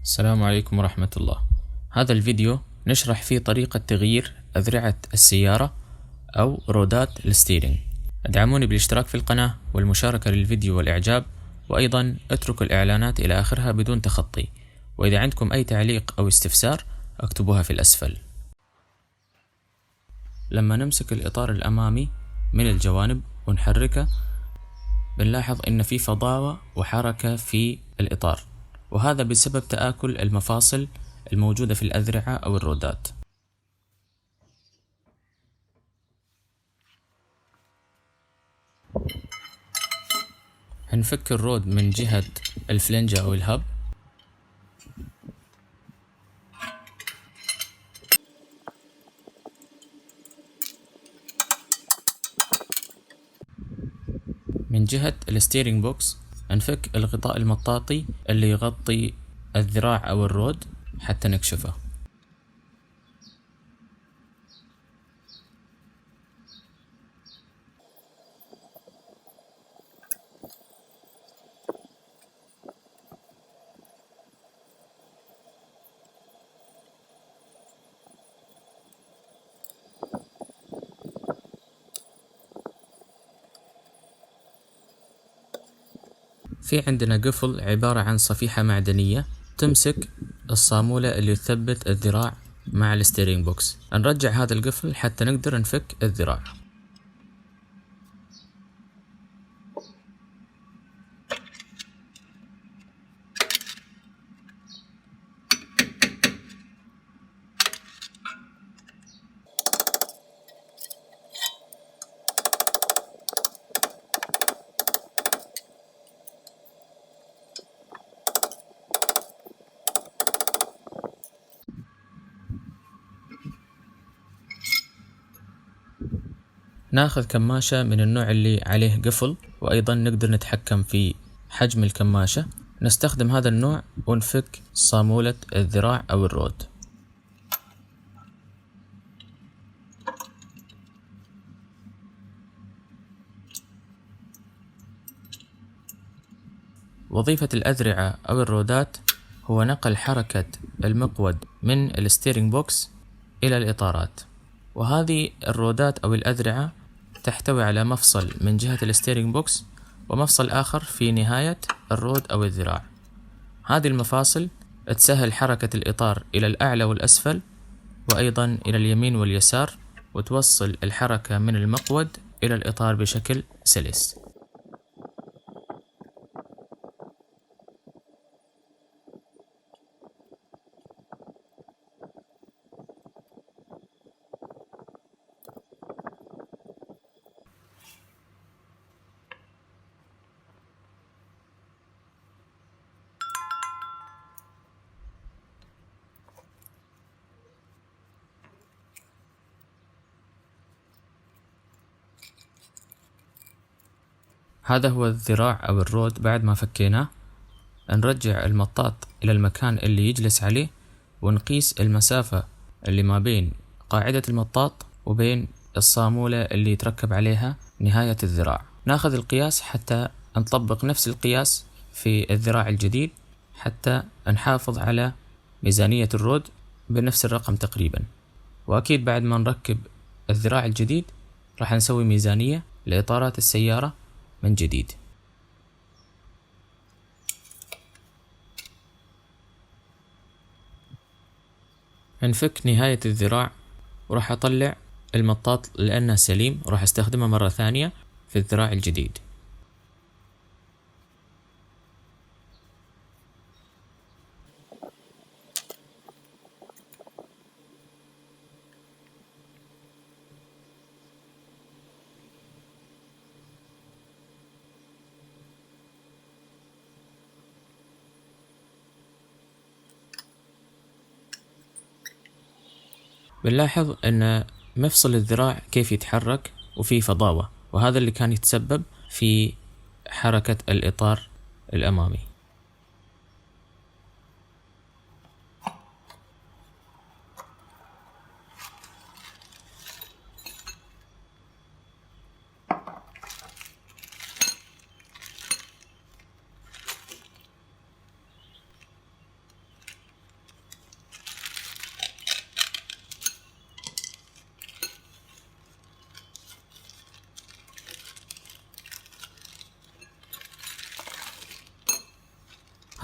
السلام عليكم ورحمة الله. هذا الفيديو نشرح فيه طريقة تغيير أذرعة السيارة أو رودات الستيرينج. ادعموني بالاشتراك في القناة والمشاركة للفيديو والإعجاب، وأيضا اتركوا الإعلانات إلى آخرها بدون تخطي، وإذا عندكم أي تعليق أو استفسار اكتبوها في الأسفل. لما نمسك الإطار الأمامي من الجوانب ونحركه بنلاحظ إن في فضاوة وحركة في الإطار، وهذا بسبب تآكل المفاصل الموجودة في الأذرعة أو الرودات. هنفك الرود من جهة الفلنجة أو الهب، من جهة الستيرينج بوكس هنفك الغطاء المطاطي اللي يغطي الذراع أو الرود حتى نكشفه. في عندنا قفل عبارة عن صفيحة معدنية تمسك الصامولة اللي تثبت الذراع مع الستيرينج بوكس. نرجع هذا القفل حتى نقدر نفك الذراع. ناخذ كماشة من النوع اللي عليه قفل، وأيضا نقدر نتحكم في حجم الكماشة. نستخدم هذا النوع ونفك صامولة الذراع أو الرود. وظيفة الأذرعة أو الرودات هو نقل حركة المقود من الستيرينج بوكس إلى الإطارات، وهذه الرودات أو الأذرعة تحتوي على مفصل من جهة الستيرينج بوكس ومفصل آخر في نهاية الرود أو الذراع. هذه المفاصل تسهل حركة الإطار إلى الأعلى والأسفل، وأيضا إلى اليمين واليسار، وتوصل الحركة من المقود إلى الإطار بشكل سلس. هذا هو الذراع أو الرود بعد ما فكيناه. نرجع المطاط إلى المكان اللي يجلس عليه، ونقيس المسافة اللي ما بين قاعدة المطاط وبين الصامولة اللي يتركب عليها نهاية الذراع. ناخذ القياس حتى نطبق نفس القياس في الذراع الجديد، حتى نحافظ على ميزانية الرود بنفس الرقم تقريبا. وأكيد بعد ما نركب الذراع الجديد راح نسوي ميزانية لإطارات السيارة من جديد. نفك نهاية الذراع، وراح أطلع المطاط لأنه سليم، وراح أستخدمه مرة ثانية في الذراع الجديد. بنلاحظ أن مفصل الذراع كيف يتحرك وفي فضاوة، وهذا اللي كان يتسبب في حركة الإطار الأمامي.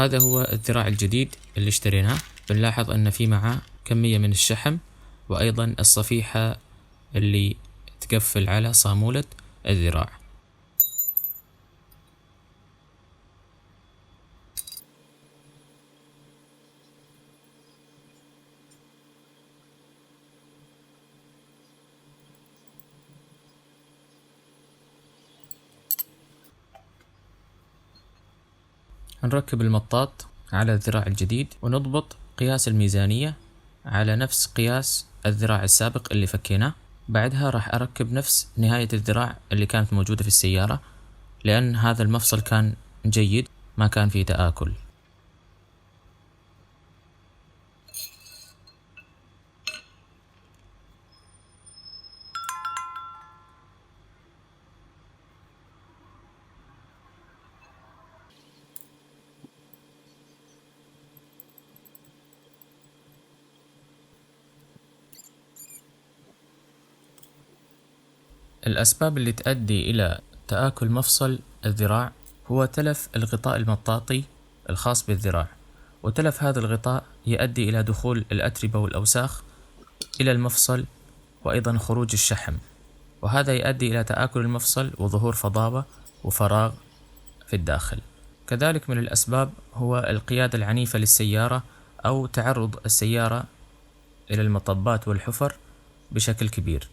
هذا هو الذراع الجديد اللي اشتريناه. بنلاحظ ان في معاه كمية من الشحم، وايضا الصفيحة اللي تقفل على صامولة الذراع. هنركب المطاط على الذراع الجديد ونضبط قياس الميزانية على نفس قياس الذراع السابق اللي فكيناه. بعدها راح أركب نفس نهاية الذراع اللي كانت موجودة في السيارة، لأن هذا المفصل كان جيد، ما كان فيه تآكل. الأسباب اللي تؤدي إلى تآكل مفصل الذراع هو تلف الغطاء المطاطي الخاص بالذراع، وتلف هذا الغطاء يؤدي إلى دخول الأتربة والأوساخ إلى المفصل، وأيضا خروج الشحم، وهذا يؤدي إلى تآكل المفصل وظهور فضابة وفراغ في الداخل. كذلك من الأسباب هو القيادة العنيفة للسيارة، أو تعرض السيارة إلى المطبات والحفر بشكل كبير.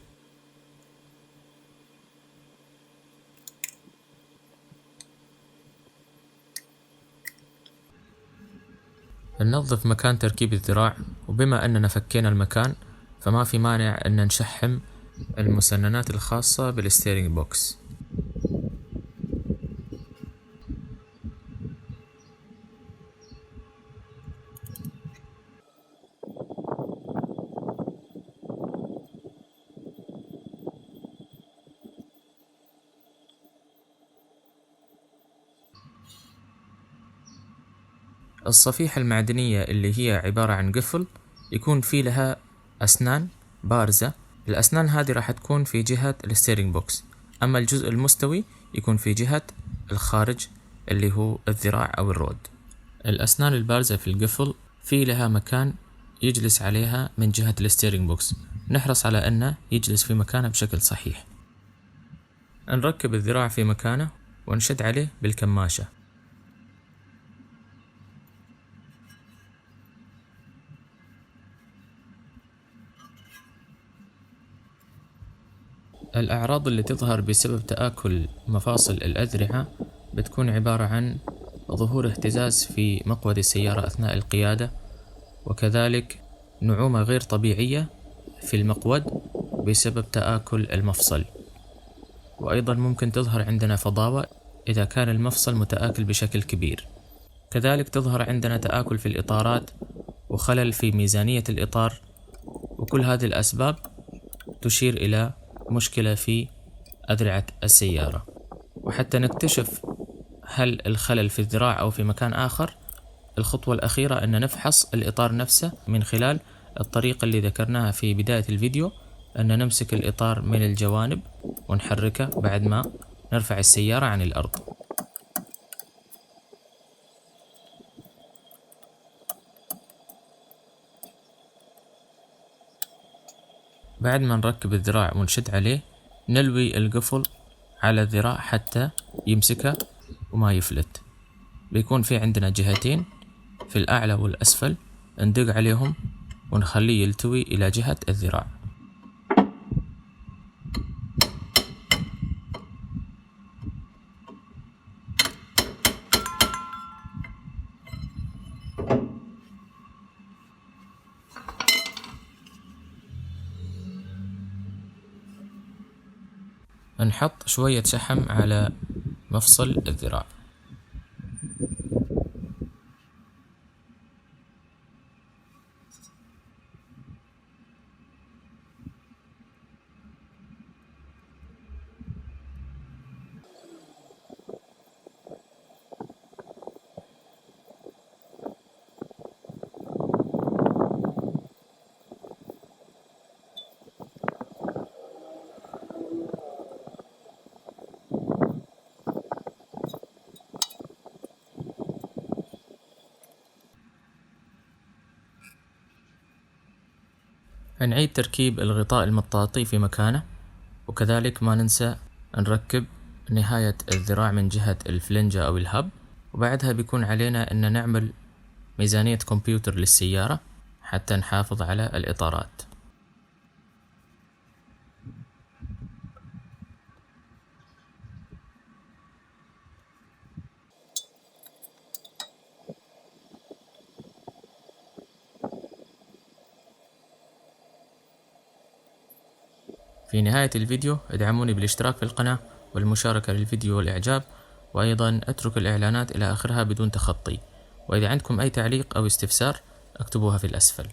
ننظف مكان تركيب الذراع، وبما أننا فكينا المكان فما في مانع أن نشحم المسننات الخاصة بالستيرنج بوكس. الصفيحة المعدنية اللي هي عبارة عن قفل يكون في لها أسنان بارزة، الأسنان هذه راح تكون في جهة الستيرنج بوكس، أما الجزء المستوي يكون في جهة الخارج اللي هو الذراع أو الرود. الأسنان البارزة في القفل في لها مكان يجلس عليها من جهة الستيرنج بوكس، نحرص على أنه يجلس في مكانه بشكل صحيح. نركب الذراع في مكانه ونشد عليه بالكماشة. الأعراض اللي تظهر بسبب تآكل مفاصل الأذرعة بتكون عبارة عن ظهور اهتزاز في مقود السيارة أثناء القيادة، وكذلك نعومة غير طبيعية في المقود بسبب تآكل المفصل، وأيضا ممكن تظهر عندنا فضاوة إذا كان المفصل متآكل بشكل كبير. كذلك تظهر عندنا تآكل في الإطارات وخلل في ميزانية الإطار، وكل هذه الأسباب تشير إلى مشكلة في أذرعة السيارة. وحتى نكتشف هل الخلل في الذراع أو في مكان آخر، الخطوة الأخيرة أن نفحص الإطار نفسه من خلال الطريقة اللي ذكرناها في بداية الفيديو، أن نمسك الإطار من الجوانب ونحركه بعد ما نرفع السيارة عن الأرض. بعد ما نركب الذراع ونشد عليه، نلوي القفل على الذراع حتى يمسكه وما يفلت. بيكون في عندنا جهتين في الأعلى والأسفل، ندق عليهم ونخليه يلتوي إلى جهة الذراع. نحط شوية شحم على مفصل الذراع. نعيد تركيب الغطاء المطاطي في مكانه، وكذلك ما ننسى نركب نهاية الذراع من جهة الفلنجة أو الهب. وبعدها بيكون علينا أن نعمل ميزانية كمبيوتر للسيارة حتى نحافظ على الإطارات. في نهاية الفيديو ادعموني بالاشتراك في القناة والمشاركة للفيديو والإعجاب، وأيضا اترك الإعلانات إلى آخرها بدون تخطي. وإذا عندكم أي تعليق أو استفسار اكتبوها في الأسفل.